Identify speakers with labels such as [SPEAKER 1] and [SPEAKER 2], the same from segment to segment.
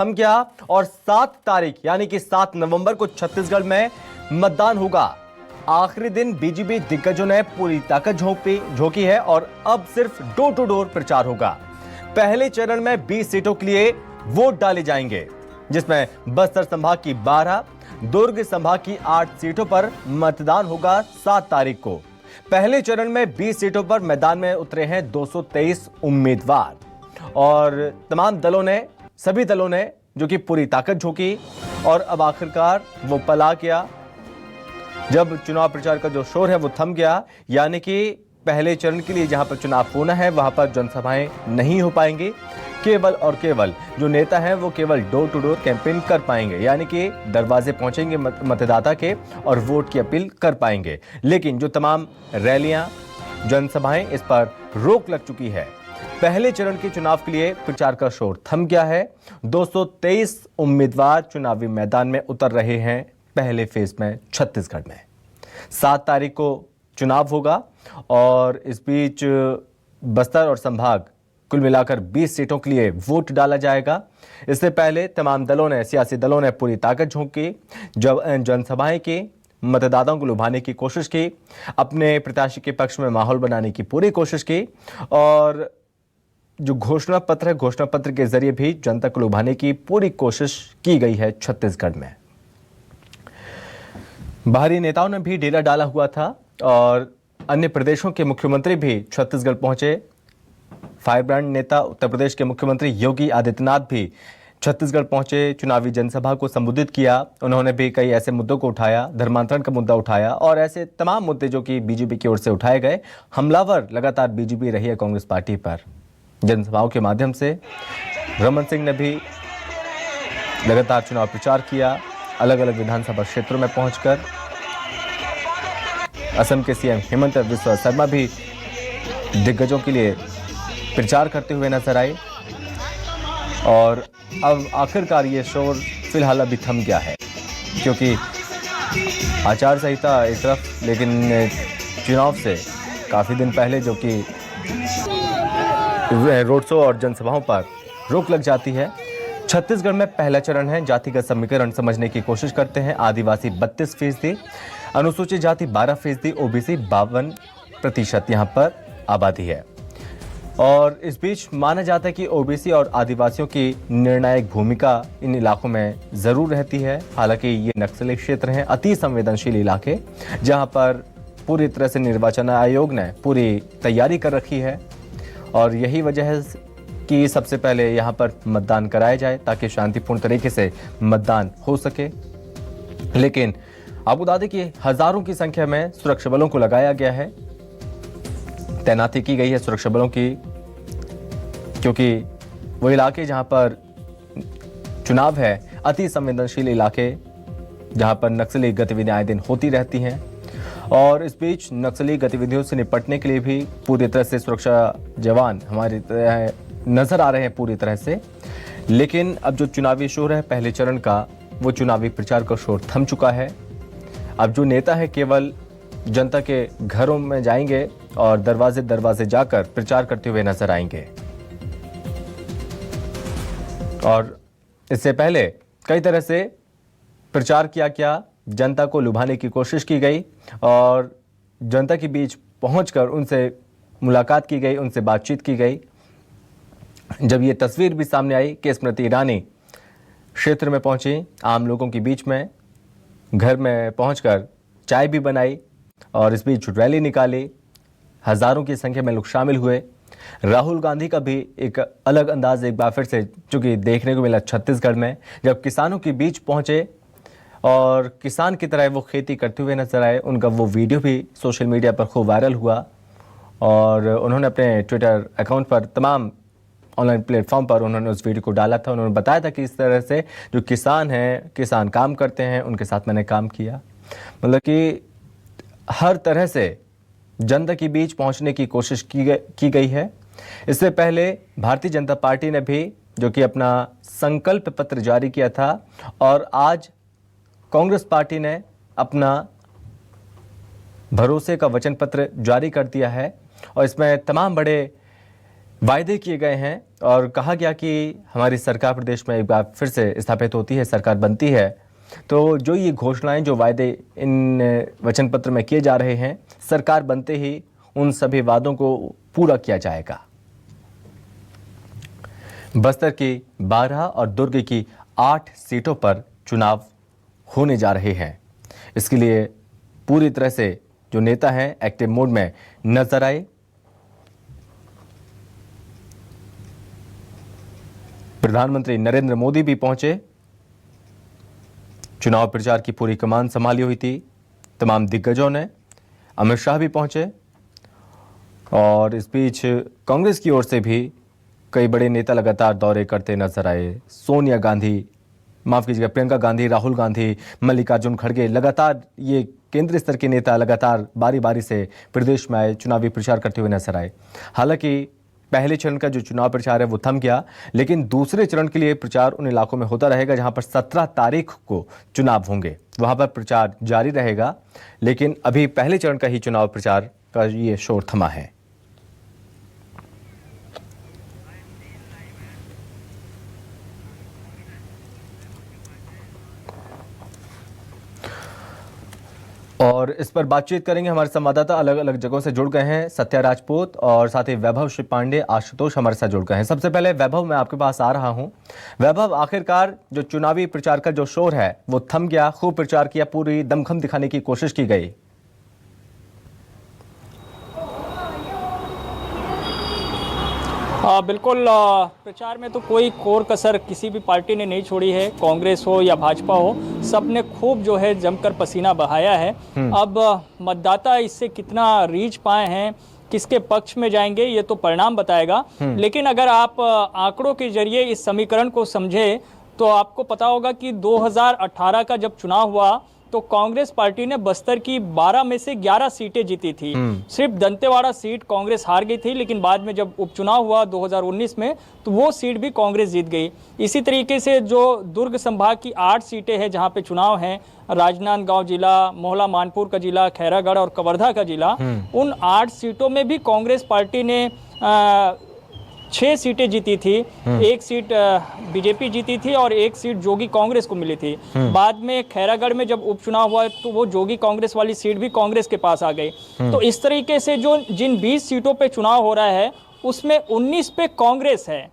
[SPEAKER 1] हम क्या और 7 तारीख यानी कि 7 नवंबर को छत्तीसगढ़ में मतदान होगा। आखिरी दिन बीजेपी दिग्गजों ने पूरी ताकत झोंकी है और अब सिर्फ डोर टू डोर प्रचार होगा। पहले चरण में 20 सीटों के लिए वोट डाले जाएंगे, जिसमें बस्तर संभाग की 12, दुर्ग संभाग की 8 सीटों पर मतदान होगा 7 तारीख को। पहले चरण में 20 सीटों पर मैदान में उतरे हैं 223 उम्मीदवार और सभी दलों ने जो कि पूरी ताकत झोंकी और अब आखिरकार वो पला गया। जब चुनाव प्रचार का जो शोर है वो थम गया, यानी कि पहले चरण के लिए जहां पर चुनाव होना है वहां पर जनसभाएं नहीं हो पाएंगी। केवल और केवल जो नेता हैं वो केवल डोर टू डोर कैंपेन कर पाएंगे, यानी कि दरवाजे पहुंचेंगे मतदाता के और वोट की अपील कर पाएंगे। लेकिन जो तमाम रैलियां, जनसभाएं, इस पर रोक लग चुकी है। पहले चरण के चुनाव के लिए प्रचार का शोर थम गया है। 223 उम्मीदवार चुनावी मैदान में उतर रहे हैं पहले फेज में छत्तीसगढ़ में। 7 तारीख को चुनाव होगा और इस बीच बस्तर और संभाग कुल मिलाकर 20 सीटों के लिए वोट डाला जाएगा। इससे पहले तमाम सियासी दलों ने पूरी ताकत झोंकी, जब जनसभाएं की, मतदाताओं को लुभाने की कोशिश की, अपने प्रत्याशी के पक्ष में माहौल बनाने की पूरी कोशिश की और जो घोषणा पत्र के जरिए भी जनता को लुभाने की पूरी कोशिश की गई है छत्तीसगढ़ में। बाहरी नेताओं ने भी डेरा डाला हुआ था और अन्य प्रदेशों के मुख्यमंत्री भी छत्तीसगढ़ पहुंचे। फायरब्रांड नेता उत्तर प्रदेश के मुख्यमंत्री योगी आदित्यनाथ भी छत्तीसगढ़ पहुंचे, चुनावी जनसभा को संबोधित किया। उन्होंने भी कई ऐसे मुद्दों को उठाया, धर्मांतरण का मुद्दा उठाया और ऐसे तमाम मुद्दे जो कि बीजेपी की ओर से उठाए गए। हमलावर लगातार बीजेपी रही है कांग्रेस पार्टी पर। जनसभाओं के माध्यम से रमन सिंह ने भी लगातार चुनाव प्रचार किया, अलग अलग विधानसभा क्षेत्रों में पहुंचकर। असम के सीएम हेमंत बिस्वा शर्मा भी दिग्गजों के लिए प्रचार करते हुए नजर आए और अब आखिरकार ये शोर फिलहाल अभी थम गया है, क्योंकि आचार संहिता एक तरफ, लेकिन चुनाव से काफी दिन पहले जो कि रोड शो और जनसभाओं पर रोक लग जाती है। छत्तीसगढ़ में पहला चरण है, जातिगत समीकरण समझने की कोशिश करते हैं। आदिवासी 32%, अनुसूचित जाति 12%, ओबीसी 52% यहाँ पर आबादी है। और इस बीच माना जाता है कि ओबीसी और आदिवासियों की निर्णायक भूमिका इन इलाकों में जरूर रहती है। हालांकि ये नक्सली क्षेत्र हैं, अति संवेदनशील इलाके, जहां पर पूरी तरह से निर्वाचन आयोग ने पूरी तैयारी कर रखी है और यही वजह है कि सबसे पहले यहां पर मतदान कराया जाए ताकि शांतिपूर्ण तरीके से मतदान हो सके। लेकिन आपको बता दें कि हजारों की संख्या में सुरक्षा बलों को लगाया गया है, तैनाती की गई है सुरक्षा बलों की, क्योंकि वो इलाके जहां पर चुनाव है, अति संवेदनशील इलाके, जहां पर नक्सली गतिविधियां आए दिन होती रहती हैं। और इस बीच नक्सली गतिविधियों से निपटने के लिए भी पूरी तरह से सुरक्षा जवान हमारी नजर आ रहे हैं पूरी तरह से। लेकिन अब जो चुनावी शोर है पहले चरण का, वो चुनावी प्रचार का शोर थम चुका है। अब जो नेता है केवल जनता के घरों में जाएंगे और दरवाजे दरवाजे जाकर प्रचार करते हुए नजर आएंगे। और इससे पहले कई तरह से प्रचार किया गया, जनता को लुभाने की कोशिश की गई और जनता के बीच पहुंचकर उनसे मुलाकात की गई, उनसे बातचीत की गई। जब ये तस्वीर भी सामने आई कि स्मृति ईरानी क्षेत्र में पहुंची, आम लोगों के बीच में, घर में पहुंचकर चाय भी बनाई और इस बीच रैली निकाली। हजारों की संख्या में लोग शामिल हुए। राहुल गांधी का भी एक अलग अंदाज एक बार फिर से चूंकि देखने को मिला छत्तीसगढ़ में, जब किसानों के बीच पहुंचे और किसान की तरह वो खेती करते हुए नजर आए। उनका वो वीडियो भी सोशल मीडिया पर खूब वायरल हुआ और उन्होंने अपने ट्विटर अकाउंट पर, तमाम ऑनलाइन प्लेटफॉर्म पर उन्होंने उस वीडियो को डाला था। उन्होंने बताया था कि इस तरह से जो किसान हैं, किसान काम करते हैं, उनके साथ मैंने काम किया। मतलब कि हर तरह से जनता के बीच पहुंचने की कोशिश की गई है। इससे पहले भारतीय जनता पार्टी ने भी जो कि अपना संकल्प पत्र जारी किया था और आज कांग्रेस पार्टी ने अपना भरोसे का वचन पत्र जारी कर दिया है और इसमें तमाम बड़े वायदे किए गए हैं और कहा गया कि हमारी सरकार प्रदेश में एक बार फिर से स्थापित होती है, सरकार बनती है, तो जो ये घोषणाएं, जो वायदे इन वचन पत्र में किए जा रहे हैं, सरकार बनते ही उन सभी वादों को पूरा किया जाएगा। बस्तर की 12 और दुर्ग की 8 सीटों पर चुनाव होने जा रहे हैं। इसके लिए पूरी तरह से जो नेता हैं एक्टिव मोड में नजर आए। प्रधानमंत्री नरेंद्र मोदी भी पहुंचे, चुनाव प्रचार की पूरी कमान संभाली हुई थी तमाम दिग्गजों ने। अमित शाह भी पहुंचे और इस बीच कांग्रेस की ओर से भी कई बड़े नेता लगातार दौरे करते नजर आए। सोनिया गांधी, माफ कीजिएगा, प्रियंका गांधी, राहुल गांधी, मल्लिकार्जुन खड़गे, लगातार ये केंद्रीय स्तर के नेता लगातार बारी बारी से प्रदेश में आए, चुनावी प्रचार करते हुए नजर आए। हालांकि पहले चरण का जो चुनाव प्रचार है वो थम गया, लेकिन दूसरे चरण के लिए प्रचार उन इलाकों में होता रहेगा जहां पर 17 तारीख को चुनाव होंगे, वहां पर प्रचार जारी रहेगा। लेकिन अभी पहले चरण का ही चुनाव प्रचार का ये शोर थमा है। और इस पर बातचीत करेंगे, हमारे संवाददाता अलग अलग जगहों से जुड़ गए हैं। सत्या राजपूत और साथ ही वैभव श्री पांडे, आशुतोष हमारे साथ जुड़ गए हैं। सबसे पहले वैभव, मैं आपके पास आ रहा हूं। वैभव, आखिरकार जो चुनावी प्रचार का जो शोर है वो थम गया, खूब प्रचार किया, पूरी दमखम दिखाने की कोशिश की गई।
[SPEAKER 2] बिल्कुल, प्रचार में तो कोई कोर कसर किसी भी पार्टी ने नहीं छोड़ी है, कांग्रेस हो या भाजपा हो, सबने खूब जो है जमकर पसीना बहाया है। अब मतदाता इससे कितना रीच पाए हैं, किसके पक्ष में जाएंगे, ये तो परिणाम बताएगा। लेकिन अगर आप आंकड़ों के जरिए इस समीकरण को समझे तो आपको पता होगा कि 2018 का जब चुनाव हुआ तो कांग्रेस पार्टी ने बस्तर की 12 में से 11 सीटें जीती थी। सिर्फ दंतेवाड़ा सीट कांग्रेस हार गई थी, लेकिन बाद में जब उपचुनाव हुआ 2019 में तो वो सीट भी कांग्रेस जीत गई। इसी तरीके से जो दुर्ग संभाग की 8 सीटें हैं जहां पे चुनाव हैं, राजनांदगांव जिला, मोहला मानपुर का जिला, खैरागढ़ और कवर्धा का जिला, उन 8 सीटों में भी कांग्रेस पार्टी ने 6 सीटें जीती थी। एक सीट बीजेपी जीती थी और एक सीट जोगी कांग्रेस को मिली थी। बाद में खैरागढ़ में जब उपचुनाव हुआ तो वो जोगी कांग्रेस वाली सीट भी कांग्रेस के पास आ गई। तो इस तरीके से जो जिन 20 सीटों पे चुनाव हो रहा है उसमें 19 पे कांग्रेस है।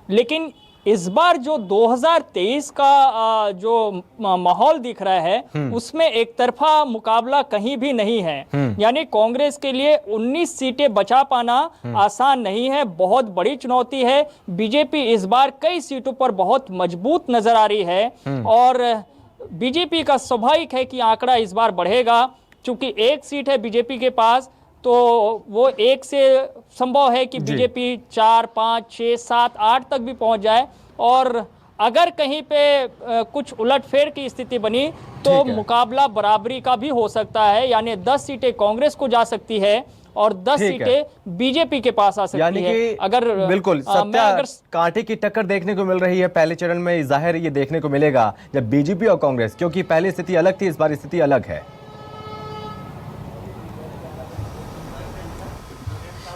[SPEAKER 2] लेकिन इस बार जो 2023 का जो माहौल दिख रहा है उसमें एक तरफा मुकाबला कहीं भी नहीं है। यानी कांग्रेस के लिए 19 सीटें बचा पाना आसान नहीं है, बहुत बड़ी चुनौती है। बीजेपी इस बार कई सीटों पर बहुत मजबूत नजर आ रही है और बीजेपी का स्वाभाविक है कि आंकड़ा इस बार बढ़ेगा। चूंकि एक सीट है बीजेपी के पास तो वो एक से संभव है कि बीजेपी 4, 5, 6, 7, 8 तक भी पहुंच जाए। और अगर कहीं पे कुछ उलटफेर की स्थिति बनी तो मुकाबला बराबरी का भी हो सकता है। यानी 10 सीटें कांग्रेस को जा सकती है और 10 सीटें बीजेपी के पास आ सकती है। अगर
[SPEAKER 1] बिल्कुल कांटे की टक्कर देखने को मिल रही है पहले चरण में, जाहिर ये देखने को मिलेगा जब बीजेपी और कांग्रेस, क्योंकि पहले स्थिति अलग थी, इस बार स्थिति अलग है।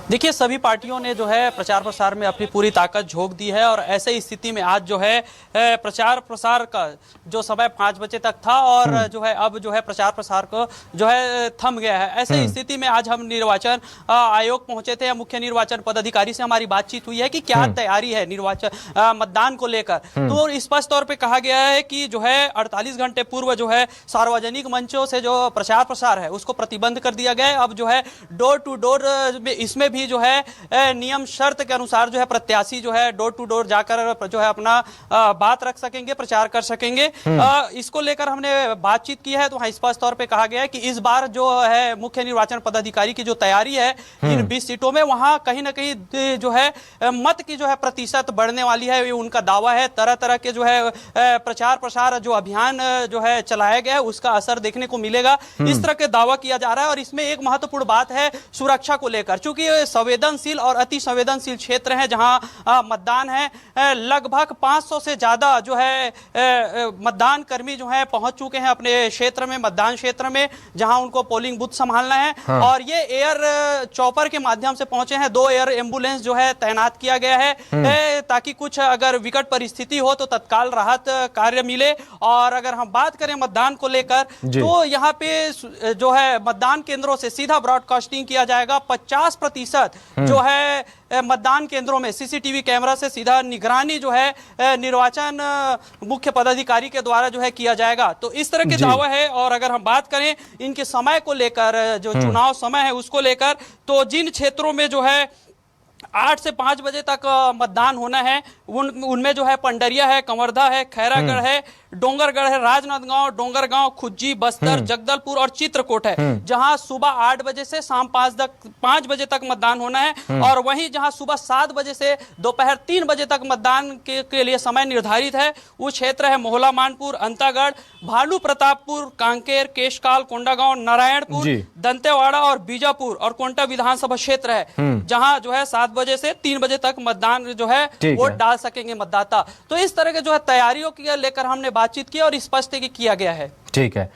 [SPEAKER 3] देखिए, सभी पार्टियों ने जो है प्रचार प्रसार में अपनी पूरी ताकत झोंक दी है और ऐसे स्थिति में आज जो है प्रचार प्रसार का जो समय 5 बजे तक था और जो है अब जो है प्रचार प्रसार को जो है थम गया है। ऐसे स्थिति में आज हम निर्वाचन आयोग पहुंचे थे, मुख्य निर्वाचन पदाधिकारी से हमारी बातचीत हुई है कि क्या तैयारी है निर्वाचन मतदान को लेकर। तो स्पष्ट तौर पर कहा गया है कि जो है 48 घंटे पूर्व जो है सार्वजनिक मंचों से जो प्रचार प्रसार है उसको प्रतिबंध कर दिया गया है। अब जो है डोर टू डोर इसमें भी जो है नियम शर्त के अनुसार जो है प्रत्याशी जो है डोर टू डोर जाकर जो है अपना बात रख सकेंगे, प्रचार कर सकेंगे। इसको लेकर हमने बातचीत की है तो वहां स्पष्ट तौर पे कहा गया है कि इस बार जो है मुख्य निर्वाचन पदाधिकारी की जो तैयारी है इन 20 सीटों में, वहां कहीं ना कहीं जो है मत की जो है प्रतिशत बढ़ने वाली है, ये उनका दावा है। तरह तरह के जो है प्रचार प्रसार जो अभियान जो है चलाया गया है उसका असर देखने को मिलेगा, इस तरह के दावा किया जा रहा है। और इसमें एक महत्वपूर्ण बात है सुरक्षा को लेकर, चूंकि संवेदनशील और अति संवेदनशील क्षेत्र हैं जहां मतदान है। लगभग 500 से ज्यादा जो है मतदान कर्मी जो है पहुंच चुके हैं अपने क्षेत्र में, मतदान क्षेत्र में, जहां उनको पोलिंग बूथ संभालना है। हाँ। और ये एयर चॉपर के माध्यम से पहुंचे हैं। 2 एयर एम्बुलेंस जो है तैनात किया गया है ताकि कुछ अगर विकट परिस्थिति हो तो तत्काल राहत कार्य मिले। और अगर हम बात करें मतदान को लेकर तो यहाँ पे जो है मतदान केंद्रों से सीधा ब्रॉडकास्टिंग किया जाएगा। 50% जो है मतदान केंद्रों में सीसीटीवी कैमरा से सीधा निगरानी जो है निर्वाचन मुख्य पदाधिकारी के द्वारा जो है किया जाएगा। तो इस तरह के दावा है। और अगर हम बात करें इनके समय को लेकर, जो चुनाव समय है उसको लेकर, तो जिन क्षेत्रों में जो है 8 से 5 बजे तक मतदान होना है उनमें जो है पंडरिया है, कंवरधा है, खैरागढ़ है, डोंगरगढ़ है, राजनांदगांव, डोंगरगांव, खुज्जी, बस्तर, जगदलपुर और चित्रकूट है, जहां सुबह 8 बजे से शाम 5 बजे तक मतदान होना है। और वहीं जहां सुबह 7 बजे से दोपहर 3 बजे तक मतदान के लिए समय निर्धारित है वो क्षेत्र है मोहला मानपुर, अंतागढ़, भालू प्रतापपुर, कांकेर, केशकाल, कोंडागांव, नारायणपुर, दंतेवाड़ा और बीजापुर और कोंटा विधानसभा क्षेत्र है जहां जो है 7 बजे से 3 बजे तक मतदान जो है वोट डाल सकेंगे मतदाता। तो इस तरह के जो है तैयारियों की लेकर हमने बातचीत की और स्पष्ट किया गया है। ठीक है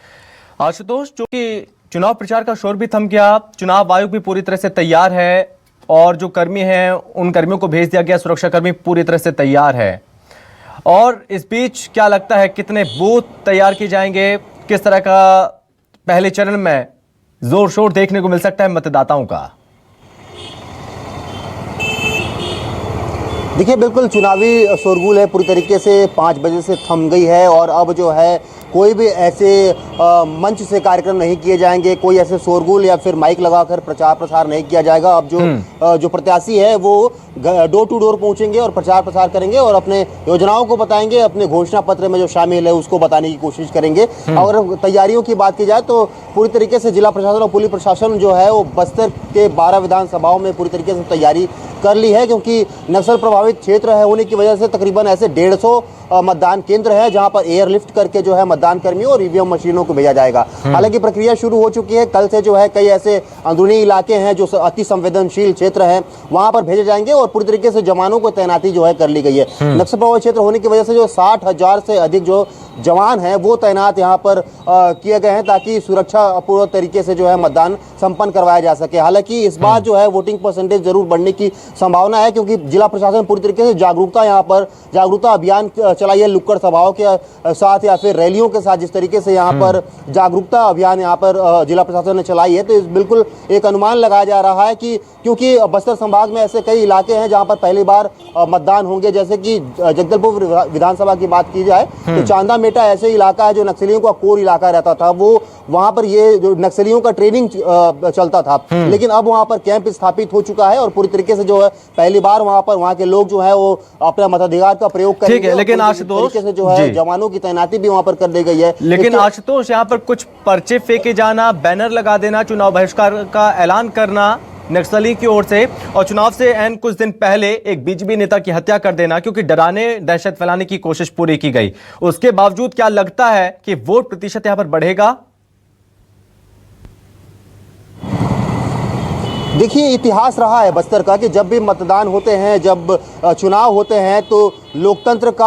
[SPEAKER 1] आशुतोष, चूंकि चुनाव प्रचार का शोर भी थम गया, चुनाव आयोग भी पूरी तरह से तैयार है और जो कर्मी हैं उन कर्मियों को भेज दिया गया, सुरक्षाकर्मी पूरी तरह से तैयार है। और इस बीच क्या लगता है कितने बूथ तैयार किए जाएंगे, किस तरह का पहले चरण में जोर शोर देखने को मिल सकता है मतदाताओं का?
[SPEAKER 4] देखिए, बिल्कुल चुनावी शोरगुल है पूरी तरीके से 5 बजे से थम गई है और अब जो है कोई भी ऐसे मंच से कार्यक्रम नहीं किए जाएंगे, कोई ऐसे शोरगुल या फिर माइक लगाकर प्रचार प्रसार नहीं किया जाएगा। अब जो प्रत्याशी है वो डोर टू डोर पहुंचेंगे और प्रचार प्रसार करेंगे और अपने योजनाओं को बताएंगे, अपने घोषणा पत्र में जो शामिल है उसको बताने की कोशिश करेंगे। अगर तैयारियों की बात की जाए तो पूरी तरीके से जिला प्रशासन और पुलिस प्रशासन जो है वो बस्तर के 12 विधानसभाओं में पूरी तरीके से तैयारी कर ली है, क्योंकि नक्सल प्रभावित क्षेत्र है होने की वजह से तकरीबन ऐसे 150 मतदान केंद्र है जहां पर एयरलिफ्ट करके जो है मतदान कर्मियों और ईवीएम मशीनों को भेजा जाएगा। हालांकि प्रक्रिया शुरू हो चुकी है। कल से जो है कई ऐसे अंदरूनी इलाके हैं जो अति संवेदनशील क्षेत्र हैं, वहां पर भेजे जाएंगे और पूरी तरीके से जवानों को तैनाती जो है कर ली गई है। नक्सल प्रभावित क्षेत्र होने की वजह से जो 60,000 से अधिक जो जवान हैं वो तैनात यहाँ पर किए गए हैं ताकि सुरक्षा पूर्ण तरीके से जो है मतदान संपन्न करवाया जा सके। हालांकि इस बार जो है वोटिंग परसेंटेज जरूर बढ़ने की संभावना है, क्योंकि जिला प्रशासन पूरी तरीके से जागरूकता अभियान चलाई है, नुक्कड़ सभाओं के साथ या फिर रैलियों के साथ। जिस तरीके से यहाँ पर जागरूकता अभियान यहाँ पर जिला प्रशासन ने चलाई है, तो बिल्कुल एक अनुमान लगाया जा रहा है कि क्योंकि बस्तर संभाग में ऐसे कई इलाके हैं जहाँ पर पहली बार मतदान होंगे, जैसे कि जगदलपुर विधानसभा की बात की जाए तो चांदा मेटा ऐसे इलाका है जो नक्सलियों का कोर इलाका रहता था। वो वहां पर ये जो नक्सलियों का ट्रेनिंग चलता था, लेकिन अब वहां पर कैंप स्थापित हो चुका है और पूरी तरीके से जो है पहली बार वहां के लोग जो है वो अपना मताधिकार का प्रयोग करेंगे।
[SPEAKER 1] लेकिन आशुतोष
[SPEAKER 4] से जो है जवानों की तैनाती भी वहां पर कर दी गई है।
[SPEAKER 1] लेकिन आशुतोष, यहाँ पर कुछ पर्चे फेंके जाना, बैनर लगा देना, चुनाव बहिष्कार का ऐलान करना नक्सली की ओर से और चुनाव से एन कुछ दिन पहले एक बीजेपी नेता की हत्या कर देना क्योंकि डराने दहशत फैलाने की कोशिश पूरी की गई, उसके बावजूद क्या लगता है कि वोट प्रतिशत यहां पर बढ़ेगा?
[SPEAKER 4] देखिए, इतिहास रहा है बस्तर का कि जब भी मतदान होते हैं, जब चुनाव होते हैं तो लोकतंत्र का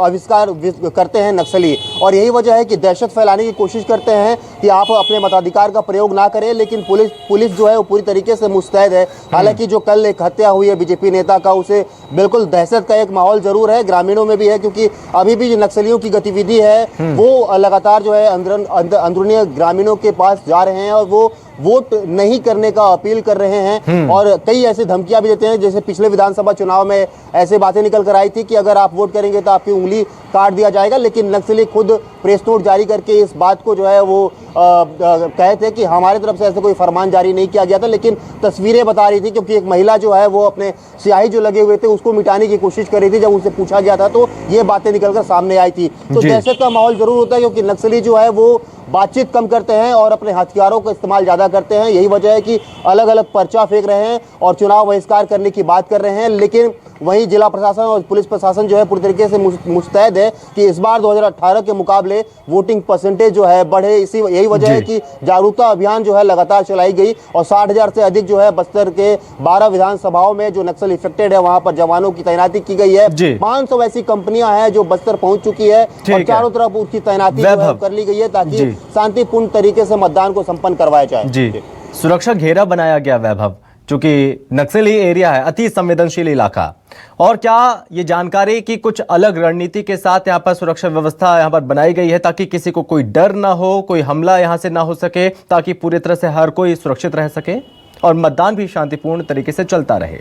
[SPEAKER 4] आविष्कार करते हैं नक्सली, और यही वजह है कि दहशत फैलाने की कोशिश करते हैं कि आप अपने मताधिकार का प्रयोग ना करें। लेकिन पुलिस जो है वो पूरी तरीके से मुस्तैद है। हालांकि जो कल एक हत्या हुई है बीजेपी नेता का, उसे बिल्कुल दहशत का एक माहौल जरूर है, ग्रामीणों में भी है, क्योंकि अभी भी जो नक्सलियों की गतिविधि है वो लगातार जो है अंदरूनी ग्रामीणों के पास जा रहे हैं और वो वोट नहीं करने का अपील कर रहे हैं और कई ऐसे धमकियां भी देते हैं। जैसे पिछले विधानसभा चुनाव में ऐसे बातें निकल कर आई थी कि अगर आप वोट करेंगे तो आपकी उंगली काट दिया जाएगा, लेकिन नक्सली खुद प्रेस नोट जारी करके इस बात को जो है वो कहे थे कि हमारे तरफ से ऐसे कोई फरमान जारी नहीं किया गया था, लेकिन तस्वीरें बता रही थी, क्योंकि एक महिला जो है वो अपने स्याही जो लगे हुए थे उसको मिटाने की कोशिश कर रही थी। जब उनसे पूछा गया था तो ये बातें निकलकर सामने आई थी। तो दहशत का माहौल जरूर होता है, क्योंकि नक्सली जो है वो बातचीत कम करते हैं और अपने हथियारों का इस्तेमाल ज्यादा करते हैं। यही वजह है कि अलग अलग पर्चा फेंक रहे हैं और चुनाव बहिष्कार करने की बात कर रहे हैं, लेकिन वहीं जिला प्रशासन और पुलिस प्रशासन जो है पूरी तरीके से मुस्तैद है कि इस बार 2018 के मुकाबले वोटिंग परसेंटेज जो है बढ़े। इसी यही वजह है कि जागरूकता अभियान जो है लगातार चलाई गई और 60,000 से अधिक जो है बस्तर के 12 विधानसभाओं में जो नक्सल इफेक्टेड है वहां पर जवानों की तैनाती की गई है। 500 ऐसी कंपनियां हैं जो बस्तर पहुंच चुकी है और चारों तरफ उसकी तैनाती कर ली गई है ताकि शांतिपूर्ण तरीके से मतदान को संपन्न करवाया जाए।
[SPEAKER 1] जी, सुरक्षा घेरा बनाया गया वैभव, चूंकि नक्सली एरिया है, अति संवेदनशील इलाका। और क्या ये जानकारी कि कुछ अलग रणनीति के साथ यहाँ पर सुरक्षा व्यवस्था यहाँ पर बनाई गई है ताकि किसी को कोई डर ना हो, कोई हमला यहाँ से ना हो सके, ताकि पूरी तरह से हर कोई सुरक्षित रह सके और मतदान भी शांतिपूर्ण तरीके से चलता रहे?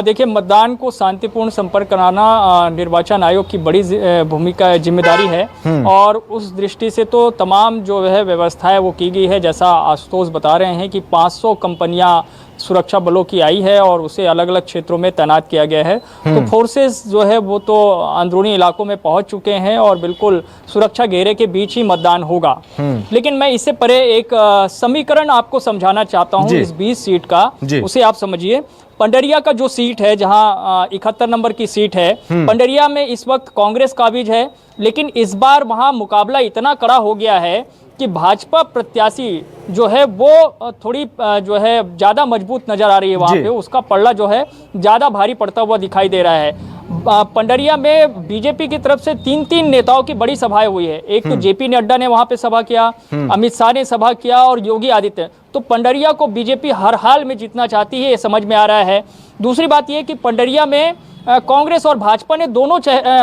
[SPEAKER 2] देखिए, मतदान को शांतिपूर्ण संपन्न कराना निर्वाचन आयोग की बड़ी भूमिका जिम्मेदारी है और उस दृष्टि से तो तमाम जो है व्यवस्थाएं वो की गई है। जैसा आशुतोष बता रहे हैं कि 500 कंपनियां सुरक्षा बलों की आई है और उसे अलग अलग क्षेत्रों में तैनात किया गया है। तो फोर्सेस जो है वो तो अंदरूनी इलाकों में पहुंच चुके हैं और बिल्कुल सुरक्षा घेरे के बीच ही मतदान होगा। लेकिन मैं इससे परे एक समीकरण आपको समझाना चाहता हूं इस 20 सीट का, उसे आप समझिए। पंडरिया का जो सीट है, जहां 71 नंबर की सीट है, पंडरिया में इस वक्त कांग्रेस काबिज है, लेकिन इस बार वहां मुकाबला इतना कड़ा हो गया है कि भाजपा प्रत्याशी जो है वो थोड़ी जो है ज़्यादा मजबूत नजर आ रही है। वहाँ पे उसका पलड़ा जो है ज़्यादा भारी पड़ता हुआ दिखाई दे रहा है। पंडरिया में बीजेपी की तरफ से 3 नेताओं की बड़ी सभाएं हुई है। एक तो जेपी नड्डा ने वहाँ पे सभा किया, अमित शाह ने सभा किया और योगी आदित्य। तो पंडरिया को बीजेपी हर हाल में जीतना चाहती है, ये समझ में आ रहा है। दूसरी बात यह कि पंडरिया में कांग्रेस और भाजपा ने दोनों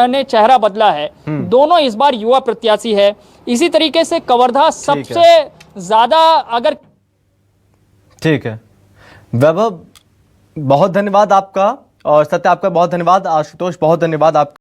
[SPEAKER 2] ने चेहरा बदला है। दोनों इस बार युवा प्रत्याशी है। इसी तरीके से कवर्धा सबसे ज्यादा अगर
[SPEAKER 1] ठीक है। वैभव, बहुत धन्यवाद आपका, और सत्य आपका बहुत धन्यवाद। आशुतोष, बहुत धन्यवाद आपका।